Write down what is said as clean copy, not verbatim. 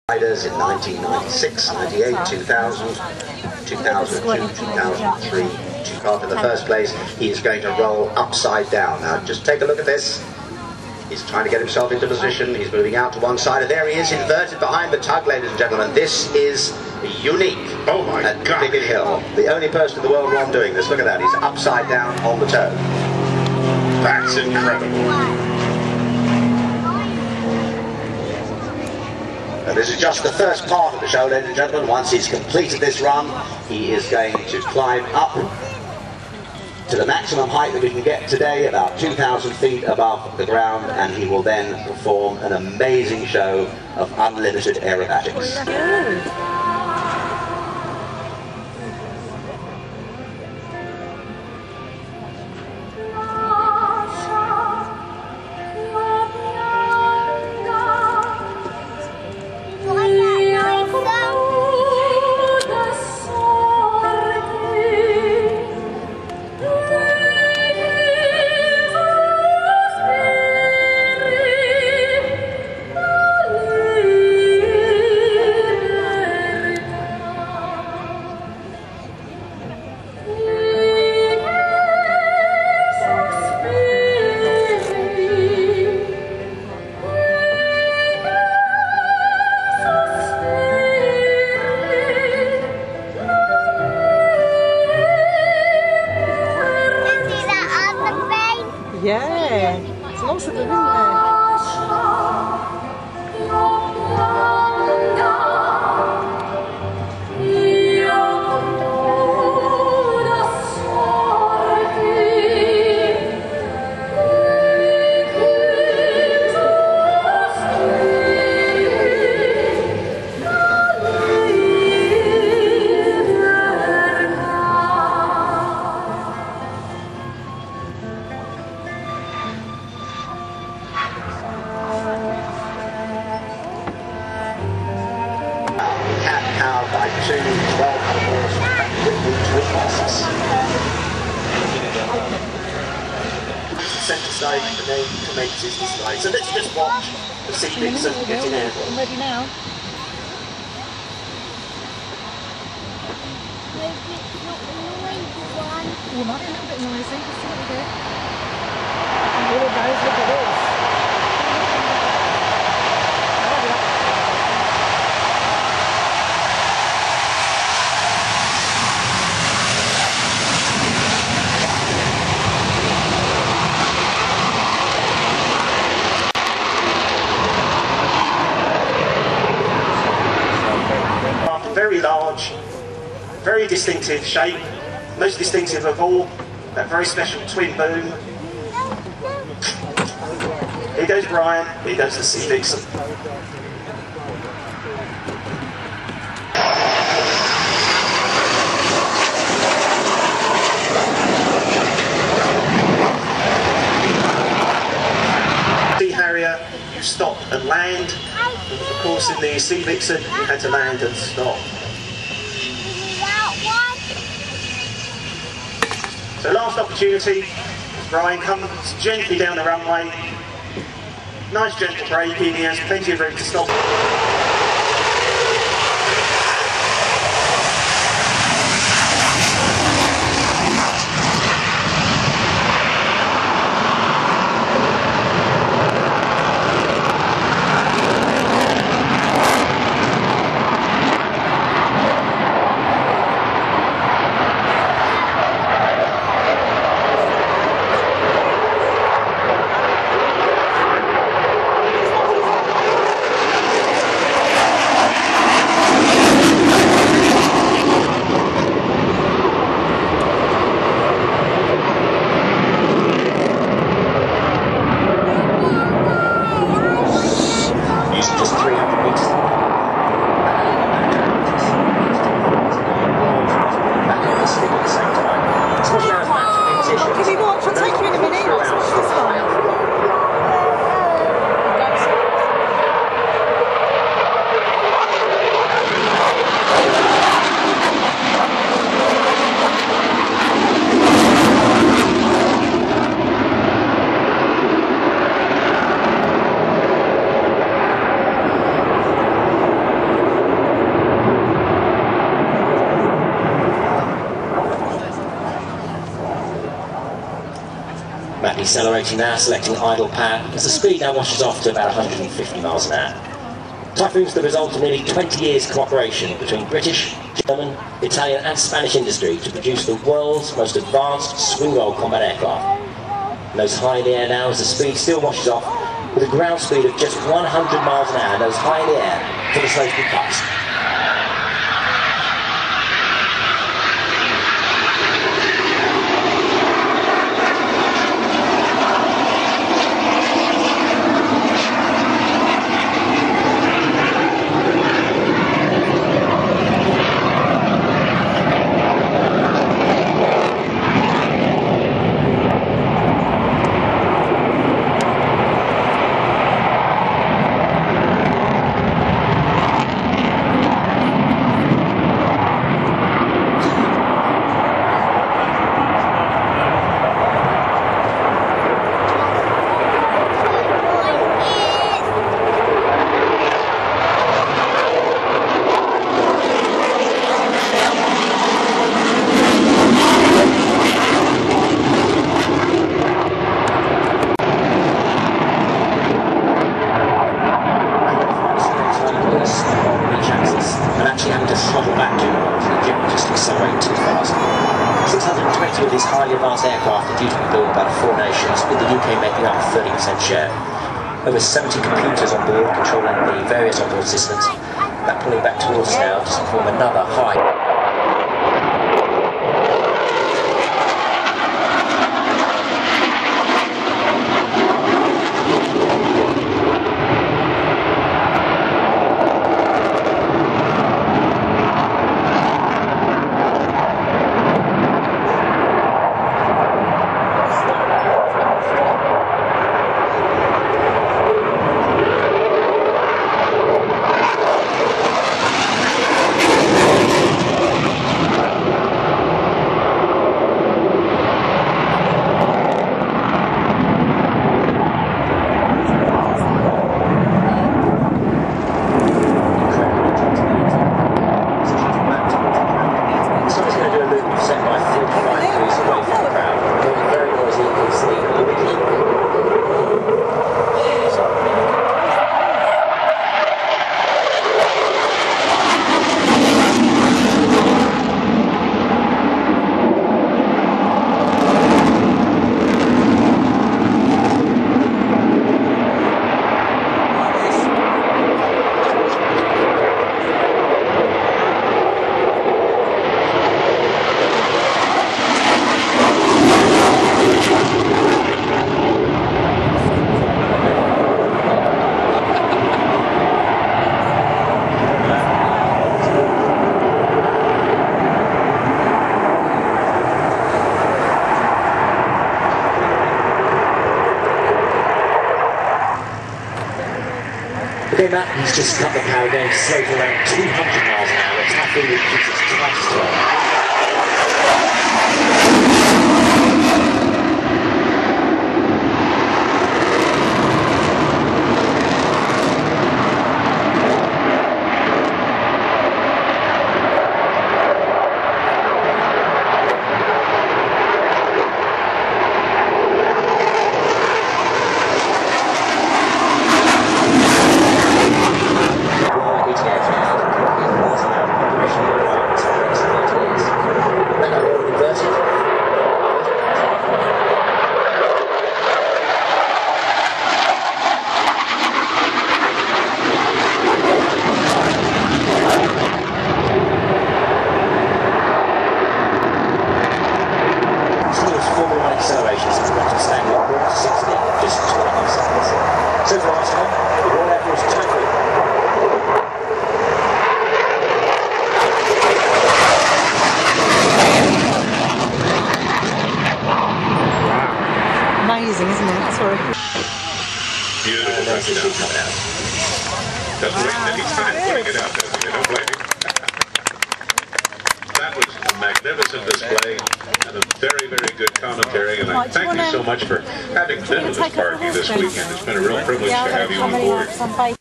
Riders in 1996, 98, 2000, 2002, 2003. After the first place, he is going to roll upside down. Now, just take a look at this. He's trying to get himself into position. He's moving out to one side, and there he is, inverted behind the tug, ladies and gentlemen. This is unique. Oh my God! Biggin Hill, the only person in the world one doing this. Look at that. He's upside down on the toe. That's incredible. This is just the first part of the show, ladies and gentlemen. Once he's completed this run, he is going to climb up to the maximum height that we can get today, about 2,000 feet above the ground, and he will then perform an amazing show of unlimited aerobatics. Yeah, it's lots of them, isn't there? By two 12-horse twin buses. Centre stage, and then commences the slide. So let's just watch the Sept getting air. I'm ready now. You might be a little bit noisy, just a little bit. Here it goes, look at this. Very large, very distinctive shape, most distinctive of all, that very special twin boom. Here goes Brian, here goes the Sept. Harrier, you stop and land. Of course, in the Sept, you had to land and stop. So last opportunity, Brian comes gently down the runway. Nice gentle braking, he has plenty of room to stop. decelerating now, selecting idle power, as the speed now washes off to about 150 miles an hour. Typhoon's the result of nearly 20 years' cooperation between British, German, Italian and Spanish industry to produce the world's most advanced swing-roll combat aircraft. And those high in the air now as the speed still washes off, with a ground speed of just 100 miles an hour, those high in the air for the safety cuts. Of these highly advanced aircraft are due to be built by the four nations, with the UK making up a 30% share. Over 70 computers on board controlling the various onboard systems. That pulling back towards us now to form another high. Okay, Matt, he's just cut the power going slow to around 200 miles an hour. Typhoon will keep its twice as well. Amazing, isn't it? Sorry. Beautiful touchdown. Doesn't waste any time putting it out there. Don't blame him. That was a magnificent display and a very, very good commentary. And I thank you so much for having been with us, Parky, this weekend. It's been a real privilege to have you on board.